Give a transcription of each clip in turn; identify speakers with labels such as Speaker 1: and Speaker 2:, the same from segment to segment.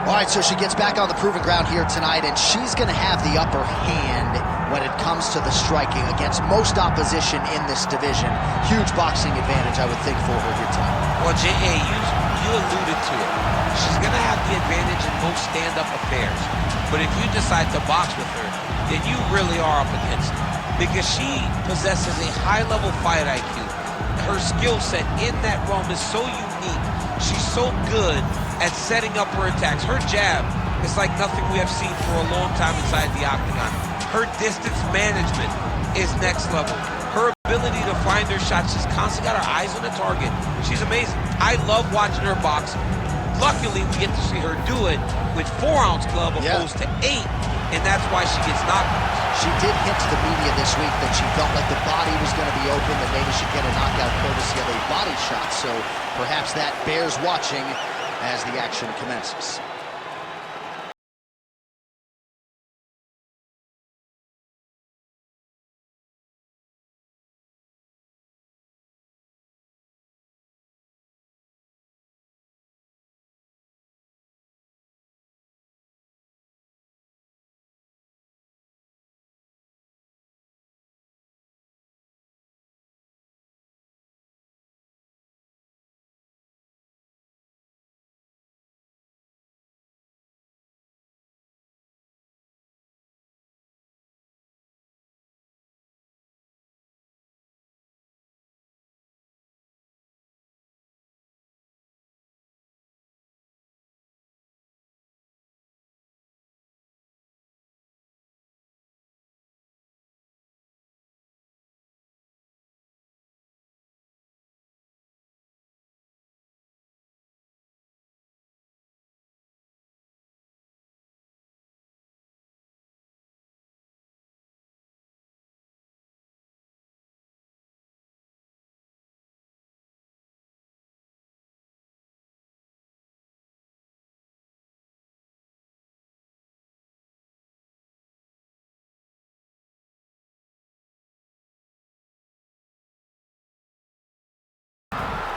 Speaker 1: All right, so she gets back on the proving ground here tonight, and she's going to have the upper hand when it comes to the striking against most opposition in this division. Huge boxing advantage, I would think, for her here tonight.
Speaker 2: Well, J.A., you alluded to it. She's going to have the advantage in most stand-up affairs. But if you decide to box with her, then you really are up against it. Because she possesses a high-level fight IQ. Her skill set in that realm is so unique. She's so good at setting up her attacks. Her jab is like nothing we have seen for a long time inside the octagon. Her distance management is next level. Her ability to find her shots, she's constantly got her eyes on the target. She's amazing. I love watching her box. Luckily, we get to see her do it with 4-ounce glove opposed to 8, and that's why she gets knockouts.
Speaker 1: She did hint to the media this week that she felt like the body was going to be open, that maybe she'd get a knockout courtesy of a body shot, so perhaps that bears watching as the action commences.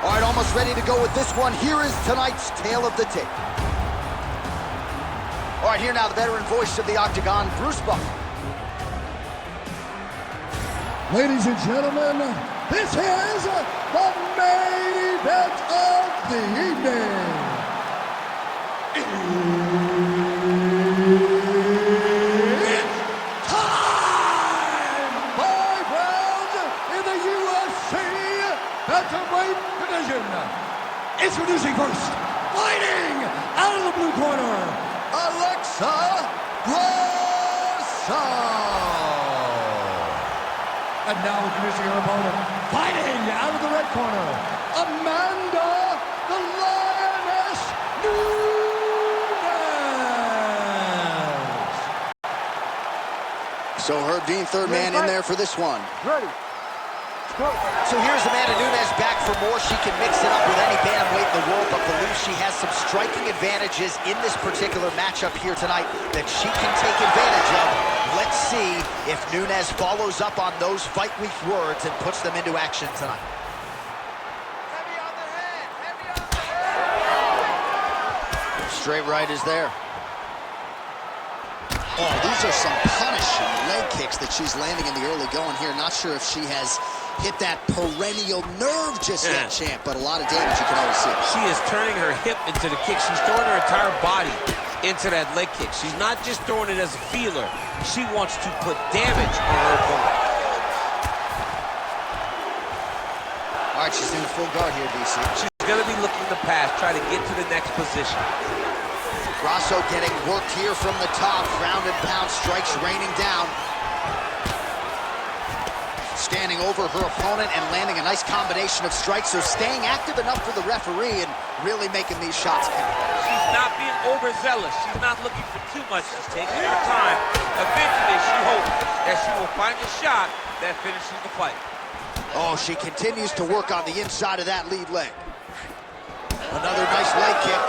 Speaker 1: All right, almost ready to go with this one. Here is tonight's tale of the tape. All right, here now the veteran voice of the Octagon, Bruce Buffer.
Speaker 3: Ladies and gentlemen, this is the main event of the evening. It's time! 5 rounds in the UFC Bantamweight division. Introducing first, fighting out of the blue corner, Grasso. And now introducing her opponent, fighting out of the red corner, Amanda the Lioness Nunes.
Speaker 1: So Herb Dean, third man in there for this one.
Speaker 3: Ready. Go.
Speaker 1: So here's Amanda Nunes back for more. She can mix it up with any bantamweight in the world, but believes she has some striking advantages in this particular matchup here tonight that she can take advantage of. Let's see if Nunes follows up on those fight week words and puts them into action tonight.
Speaker 4: Heavy on the head, heavy on the head.
Speaker 1: Straight right is there. Oh, these are some punishing leg kicks that she's landing in the early going here. Not sure if she has hit that perennial nerve just yet, champ, but a lot of damage you can always see.
Speaker 2: She is turning her hip into the kick. She's throwing her entire body into that leg kick. She's not just throwing it as a feeler. She wants to put damage on her opponent.
Speaker 1: All right, she's in full guard here, DC.
Speaker 2: She's going to be looking to pass, try to get to the next position.
Speaker 1: Grasso getting worked here from the top. Ground and pound strikes raining down. Standing over her opponent and landing a nice combination of strikes, so staying active enough for the referee and really making these shots count.
Speaker 2: She's not being overzealous. She's not looking for too much. She's taking her time. Eventually, she hopes that she will find a shot that finishes the fight.
Speaker 1: Oh, she continues to work on the inside of that lead leg. Another nice leg kick.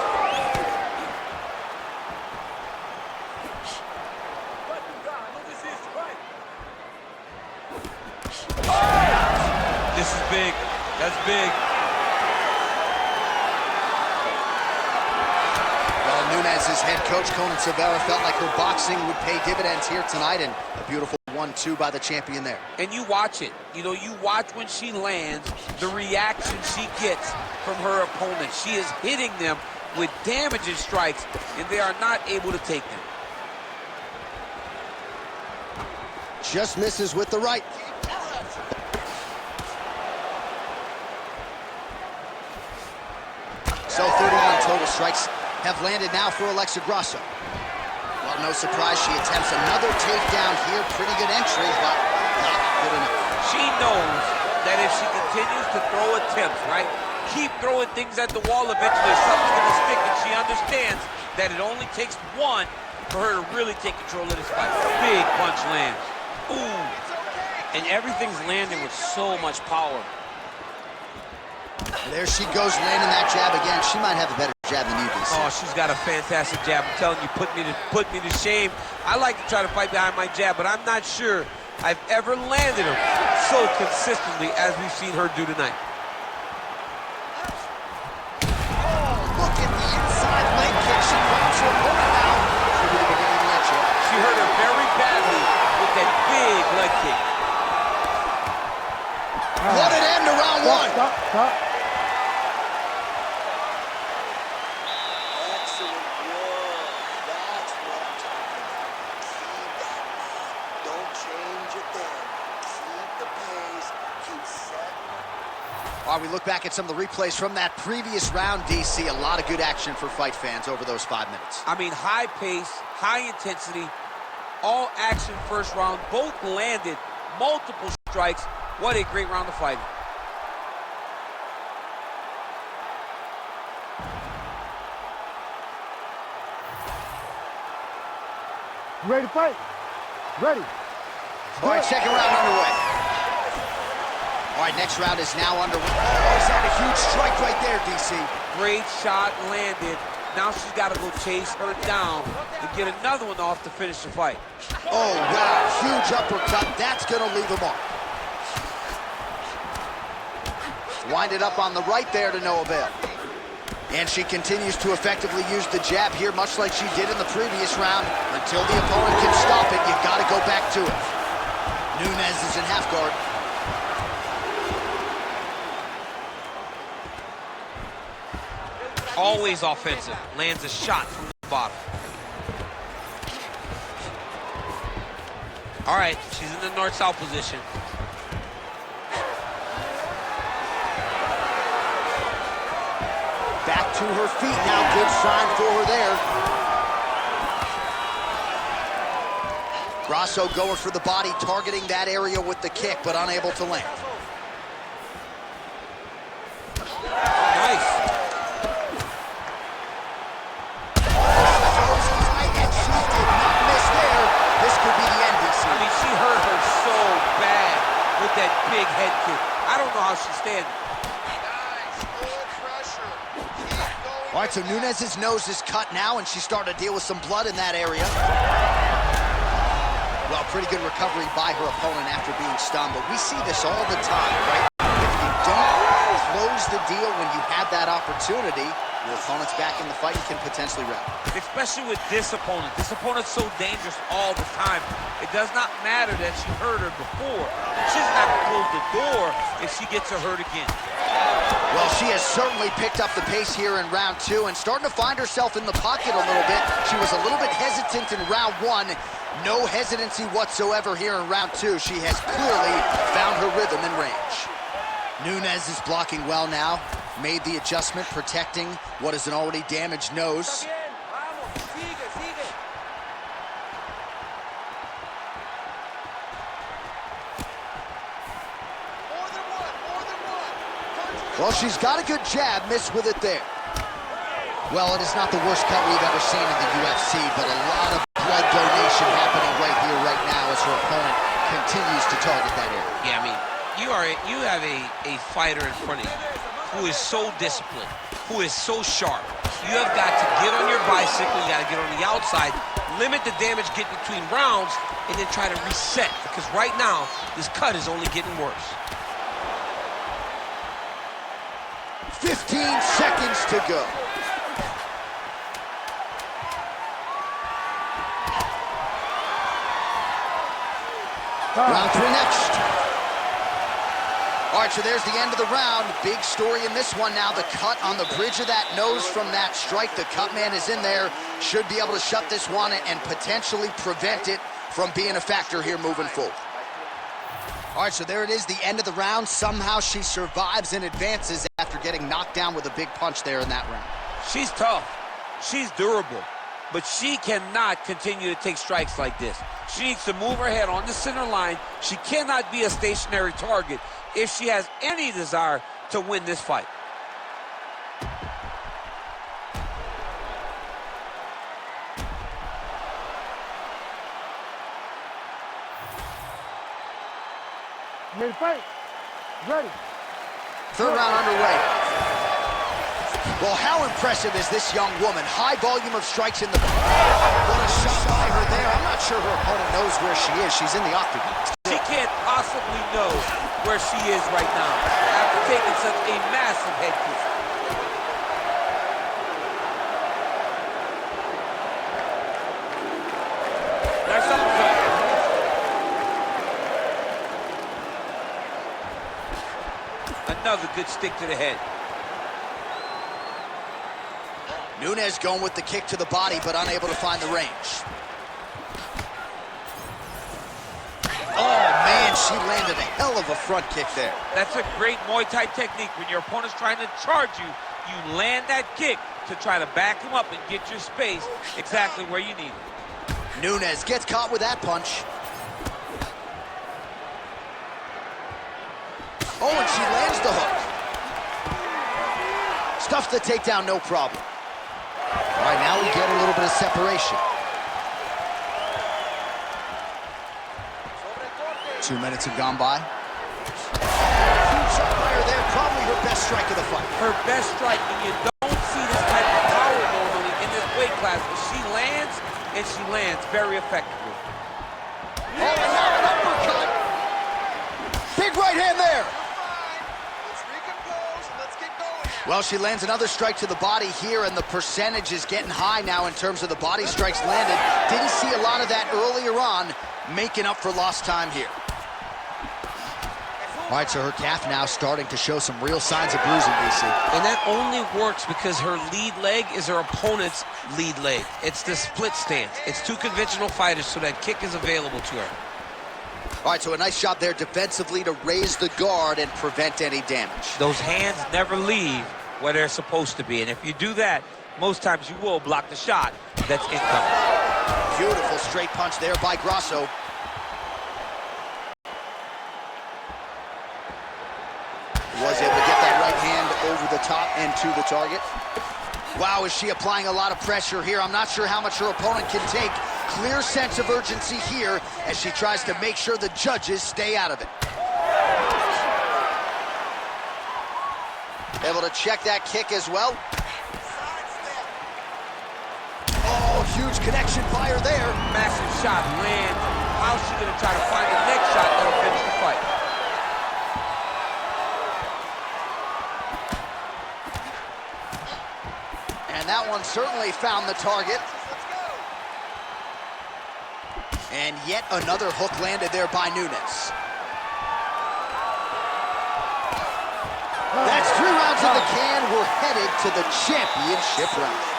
Speaker 2: This is big. That's big.
Speaker 1: Well, Nunes' head coach, Conan Silveira, felt like her boxing would pay dividends here tonight, and a beautiful 1-2 by the champion there.
Speaker 2: And you watch it. You know, you watch when she lands, the reaction she gets from her opponent. She is hitting them with damaging strikes, and they are not able to take them.
Speaker 1: Just misses with the right. So 31 total strikes have landed now for Alexa Grasso. Well, no surprise, she attempts another takedown here. Pretty good entry, but not good enough.
Speaker 2: She knows that if she continues to throw attempts, right, keep throwing things at the wall, eventually something's going to stick, and she understands that it only takes one for her to really take control of this fight. Big punch lands. Ooh. And everything's landing with so much power.
Speaker 1: There she goes, landing that jab again. She might have a better jab than you, DC.
Speaker 2: Oh, she's got a fantastic jab. I'm telling you, put me to shame. I like to try to fight behind my jab, but I'm not sure I've ever landed them so consistently as we've seen her do tonight.
Speaker 1: Oh, look at the inside leg kick. She grabs her opponent now. Should be the beginning of the match.
Speaker 2: She hurt her very badly with that big leg kick.
Speaker 1: What an end to round one.
Speaker 3: Stop.
Speaker 1: Excellent work. That's what I'm talking about. Keep that up. Don't change it then. Keep the pace. Keep setting. While we look back at some of the replays from that previous round, DC, a lot of good action for fight fans over those 5 minutes.
Speaker 2: I mean, high pace, high intensity, all action first round. Both landed multiple strikes. What a great round of fighting.
Speaker 3: Ready to fight? Ready.
Speaker 1: All right, second round underway. All right, next round is now underway. Oh, is that a huge strike right there, DC?
Speaker 2: Great shot landed. Now she's got to go chase her down and get another one off to finish the fight.
Speaker 1: Oh, wow, huge uppercut. That's going to leave him off. Wind it up on the right there to no avail. And she continues to effectively use the jab here, much like she did in the previous round. Until the opponent can stop it, you've got to go back to it. Nunes is in half guard.
Speaker 2: Always offensive. Lands a shot from the bottom. All right, she's in the north-south position.
Speaker 1: Back to her feet now, good sign for her there. Grasso going for the body, targeting that area with the kick, but unable to land.
Speaker 2: Nice.
Speaker 1: And she did not miss there. This could be the end, DC.
Speaker 2: I mean, she hurt her so bad with that big head kick. I don't know how she's standing.
Speaker 1: All right, so Nunes' nose is cut now, and she's starting to deal with some blood in that area. Well, pretty good recovery by her opponent after being stunned, but we see this all the time, right? If you don't close the deal when you have that opportunity, your opponent's back in the fight and can potentially wrap.
Speaker 2: Especially with this opponent. This opponent's so dangerous all the time. It does not matter that she hurt her before. She doesn't have to close the door if she gets her hurt again.
Speaker 1: Well, she has certainly picked up the pace here in round two and starting to find herself in the pocket a little bit. She was a little bit hesitant in round one. No hesitancy whatsoever here in round two. She has clearly found her rhythm and range. Nunes is blocking well now. Made the adjustment, protecting what is an already damaged nose. Well, she's got a good jab, missed with it there. Well, it is not the worst cut we've ever seen in the UFC, but a lot of blood donation happening right here, right now, as her opponent continues to target that area.
Speaker 2: Yeah, I mean, you have a fighter in front of you who is so disciplined, who is so sharp. You have got to get on your bicycle, you got to get on the outside, limit the damage, get between rounds, and then try to reset, because right now, this cut is only getting worse.
Speaker 1: 15 seconds to go. Round 3 next. All right, so there's the end of the round. Big story in this one now. The cut on the bridge of that nose from that strike. The cut man is in there. Should be able to shut this one and potentially prevent it from being a factor here moving forward. All right, so there it is, the end of the round. Somehow she survives and advances after getting knocked down with a big punch there in that round.
Speaker 2: She's tough. She's durable. But she cannot continue to take strikes like this. She needs to move her head on the center line. She cannot be a stationary target if she has any desire to win this fight.
Speaker 3: Ready to fight? Ready.
Speaker 1: Third round underway. Well, how impressive is this young woman? High volume of strikes in the... What a shot by her there. I'm not sure her opponent knows where she is. She's in the octagon.
Speaker 2: She can't possibly know where she is right now after taking such a massive head kick. Nice uppercut. Another good stick to the head.
Speaker 1: Nunes going with the kick to the body, but unable to find the range. Oh, man, she landed a hell of a front kick there.
Speaker 2: That's a great Muay Thai technique. When your opponent's trying to charge you, you land that kick to try to back him up and get your space exactly where you need it.
Speaker 1: Nunes gets caught with that punch. Oh, and she lands the hook. Stuffs the takedown, no problem. All right, now we get a little bit of separation. 2 minutes have gone by. Huge shot by her there, probably her best strike of the fight.
Speaker 2: Her best strike, and you don't see this type of power normally in this weight class, but she lands, and she lands very effectively.
Speaker 1: Oh, and now an uppercut. Big right hand there.
Speaker 4: Let's recompose and let's get going.
Speaker 1: Well, she lands another strike to the body here, and the percentage is getting high now in terms of the body strikes landed. Didn't see a lot of that earlier on, making up for lost time here. All right, so her calf now starting to show some real signs of bruising, DC.
Speaker 2: And that only works because her lead leg is her opponent's lead leg. It's the split stance. It's two conventional fighters, so that kick is available to her.
Speaker 1: All right, so a nice job there defensively to raise the guard and prevent any damage.
Speaker 2: Those hands never leave where they're supposed to be, and if you do that, most times you will block the shot that's incoming.
Speaker 1: Beautiful straight punch there by Grasso. Was able to get that right hand over the top and to the target. Wow, is she applying a lot of pressure here? I'm not sure how much her opponent can take. Clear sense of urgency here as she tries to make sure the judges stay out of it. Able to check that kick as well. Oh, huge connection by her there.
Speaker 2: Massive shot lands. How's she gonna try to find the next shot that'll finish the fight?
Speaker 1: And that one certainly found the target. And yet another hook landed there by Nunes. That's 3 rounds in the can. We're headed to the championship rounds.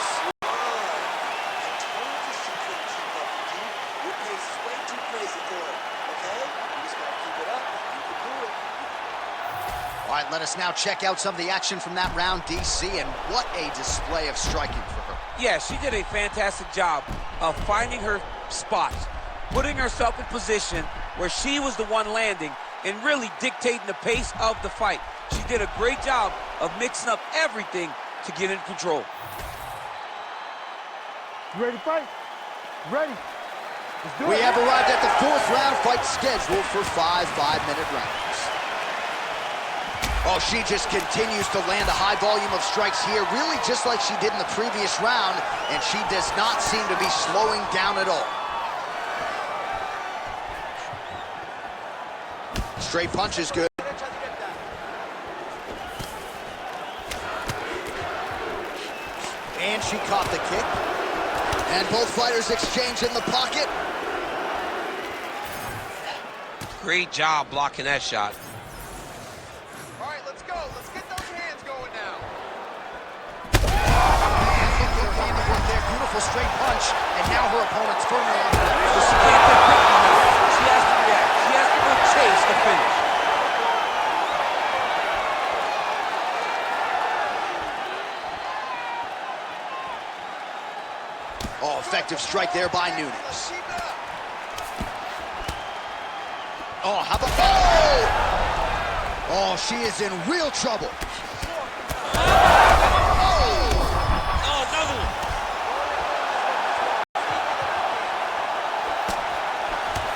Speaker 1: All right, let us now check out some of the action from that round, DC, and what a display of striking for her.
Speaker 2: Yeah, she did a fantastic job of finding her spots, putting herself in position where she was the one landing and really dictating the pace of the fight. She did a great job of mixing up everything to get in control.
Speaker 3: You ready to fight? Ready. Let's do it.
Speaker 1: We have arrived at the 4th round fight scheduled for 5 5-minute rounds. Oh, she just continues to land a high volume of strikes here, really just like she did in the previous round, and she does not seem to be slowing down at all. Straight punch is good. And she caught the kick. And both fighters exchange in the pocket.
Speaker 2: Great job blocking that shot.
Speaker 4: All right, let's go. Let's get those hands going now.
Speaker 1: Man, look at her handiwork there. Beautiful straight punch. And now her opponent's firmly on the line.
Speaker 2: She can't get quick enough. She has to react. She has to go chase the finish.
Speaker 1: Oh, effective strike there by Nunes.
Speaker 4: Keep it up.
Speaker 1: Oh, how about... Oh! Oh, she is in real trouble. Oh!
Speaker 2: Oh, another one.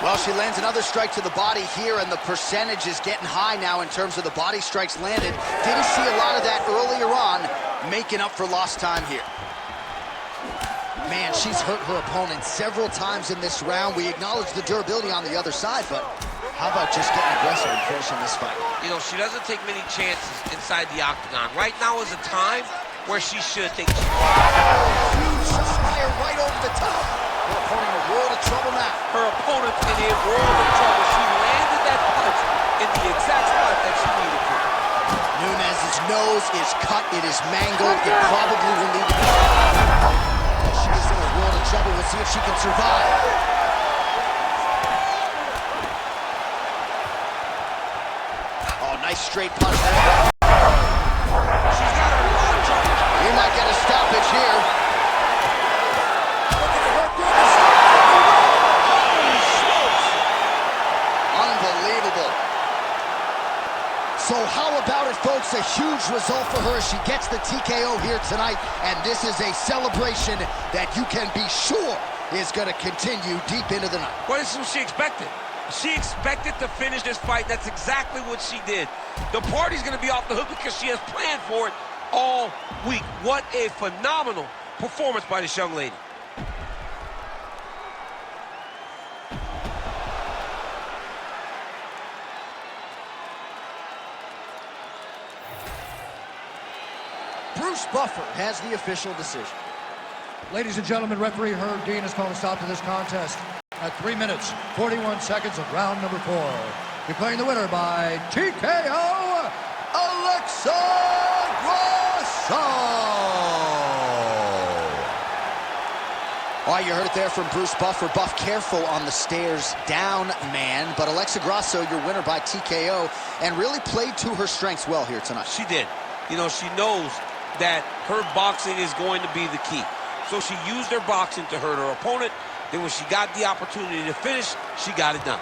Speaker 1: Well, she lands another strike to the body here, and the percentage is getting high now in terms of the body strikes landed. Didn't see a lot of that earlier on, making up for lost time here. Man, she's hurt her opponent several times in this round. We acknowledge the durability on the other side, but how about just getting aggressive and finishing this fight?
Speaker 2: You know, she doesn't take many chances inside the octagon. Right now is a time where she should take chances.
Speaker 1: Huge fire right over the top. Her opponent in a world of trouble now.
Speaker 2: Her opponent's in a world of trouble. She landed that punch in the exact spot that she needed to.
Speaker 1: Nunes' nose is cut. It is mangled. It probably will need to be... She's in a world of trouble. We'll see if she can survive. Oh, nice straight punch there.
Speaker 2: She's got her in a lot of trouble.
Speaker 1: We might get a stoppage here. Unbelievable. So how about it, folks? A huge result for her. She gets the TKO here tonight, and this is a celebration that you can be sure is going to continue deep into the night.
Speaker 2: What is what she expected? She expected to finish this fight. That's exactly what she did. The party's going to be off the hook because she has planned for it all week. What a phenomenal performance by this young lady.
Speaker 1: Bruce Buffer has the official decision.
Speaker 3: Ladies and gentlemen, referee Herb Dean has called a stop to this contest at 3 minutes, 41 seconds of round number 4. Declaring the winner by TKO, Alexa Grasso!
Speaker 1: All right, you heard it there from Bruce Buffer. Buff, careful on the stairs down, man. But Alexa Grasso, your winner by TKO, and really played to her strengths well here tonight.
Speaker 2: She did. You know, she knows that her boxing is going to be the key. So she used her boxing to hurt her opponent. Then when she got the opportunity to finish, she got it done.